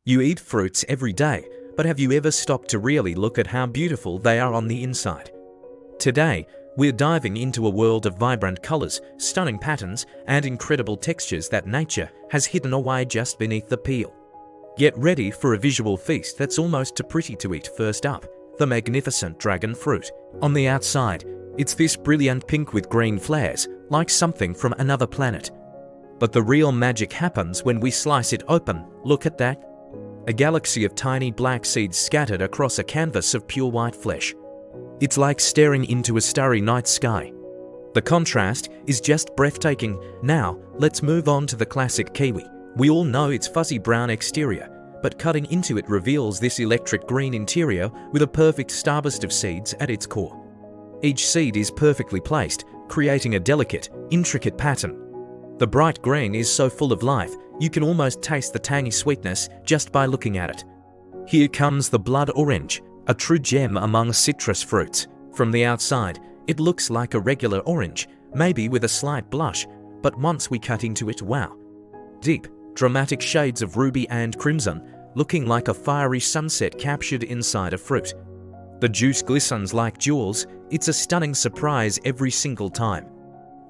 You eat fruits every day, but have you ever stopped to really look at how beautiful they are on the inside? Today, we're diving into a world of vibrant colors, stunning patterns, and incredible textures that nature has hidden away just beneath the peel. Get ready for a visual feast that's almost too pretty to eat. First up, the magnificent dragon fruit. On the outside, it's this brilliant pink with green flares, like something from another planet. But the real magic happens when we slice it open. Look at that. A galaxy of tiny black seeds scattered across a canvas of pure white flesh. It's like staring into a starry night sky. The contrast is just breathtaking. Now, let's move on to the classic kiwi. We all know its fuzzy brown exterior, but cutting into it reveals this electric green interior with a perfect starburst of seeds at its core. Each seed is perfectly placed, creating a delicate, intricate pattern. The bright green is so full of life, you can almost taste the tangy sweetness just by looking at it. Here comes the blood orange, a true gem among citrus fruits. From the outside, it looks like a regular orange, maybe with a slight blush, but once we cut into it, wow. Deep, dramatic shades of ruby and crimson, looking like a fiery sunset captured inside a fruit. The juice glistens like jewels. It's a stunning surprise every single time.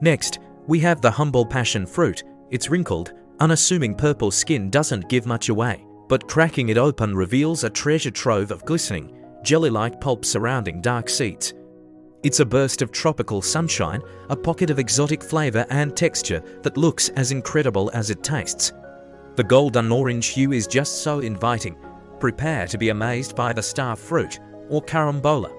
Next, we have the humble passion fruit. Its wrinkled, unassuming purple skin doesn't give much away, but cracking it open reveals a treasure trove of glistening, jelly-like pulp surrounding dark seeds. It's a burst of tropical sunshine, a pocket of exotic flavor and texture that looks as incredible as it tastes. The golden orange hue is just so inviting. Prepare to be amazed by the star fruit, or carambola.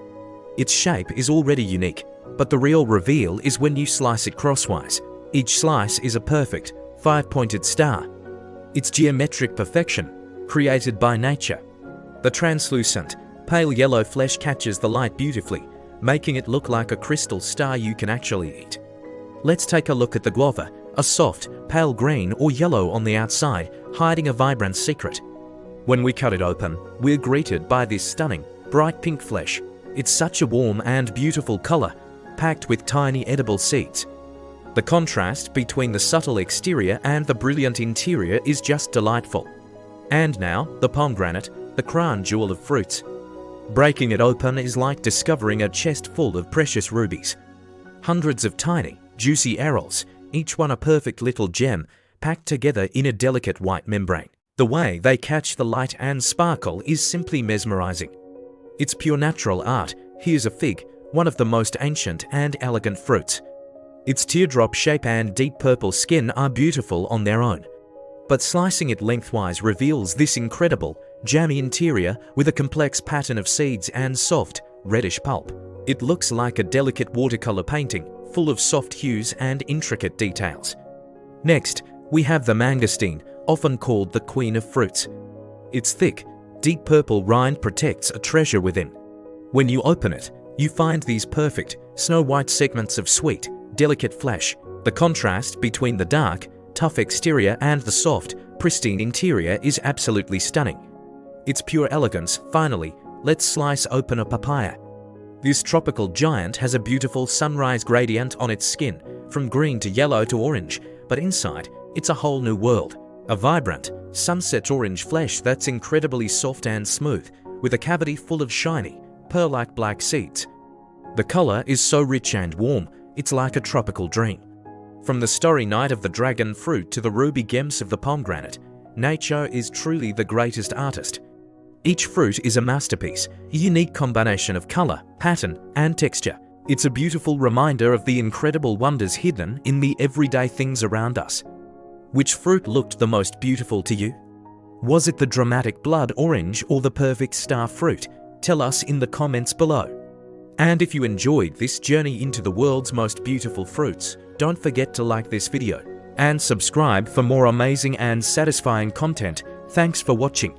Its shape is already unique, but the real reveal is when you slice it crosswise. Each slice is a perfect, five-pointed star. It's geometric perfection, created by nature. The translucent, pale yellow flesh catches the light beautifully, making it look like a crystal star you can actually eat. Let's take a look at the guava, a soft, pale green or yellow on the outside, hiding a vibrant secret. When we cut it open, we're greeted by this stunning, bright pink flesh. It's such a warm and beautiful color, packed with tiny edible seeds. The contrast between the subtle exterior and the brilliant interior is just delightful. And now, the pomegranate, the crown jewel of fruits. Breaking it open is like discovering a chest full of precious rubies. Hundreds of tiny, juicy arrows, each one a perfect little gem, packed together in a delicate white membrane. The way they catch the light and sparkle is simply mesmerizing. It's pure natural art. Here's a fig, one of the most ancient and elegant fruits. Its teardrop shape and deep purple skin are beautiful on their own. But slicing it lengthwise reveals this incredible, jammy interior with a complex pattern of seeds and soft, reddish pulp. It looks like a delicate watercolor painting, full of soft hues and intricate details. Next, we have the mangosteen, often called the queen of fruits. Its thick, deep purple rind protects a treasure within. When you open it, you find these perfect, snow-white segments of sweet, delicate flesh. The contrast between the dark, tough exterior and the soft, pristine interior is absolutely stunning. It's pure elegance. Finally, let's slice open a papaya. This tropical giant has a beautiful sunrise gradient on its skin, from green to yellow to orange, but inside, it's a whole new world. A vibrant, sunset orange flesh that's incredibly soft and smooth, with a cavity full of shiny, pearl-like black seeds. The color is so rich and warm, it's like a tropical dream. From the starry night of the dragon fruit to the ruby gems of the pomegranate, nature is truly the greatest artist. Each fruit is a masterpiece, a unique combination of color, pattern, and texture. It's a beautiful reminder of the incredible wonders hidden in the everyday things around us. Which fruit looked the most beautiful to you? Was it the dramatic blood orange or the perfect star fruit? Tell us in the comments below. And if you enjoyed this journey into the world's most beautiful fruits, don't forget to like this video and subscribe for more amazing and satisfying content. Thanks for watching.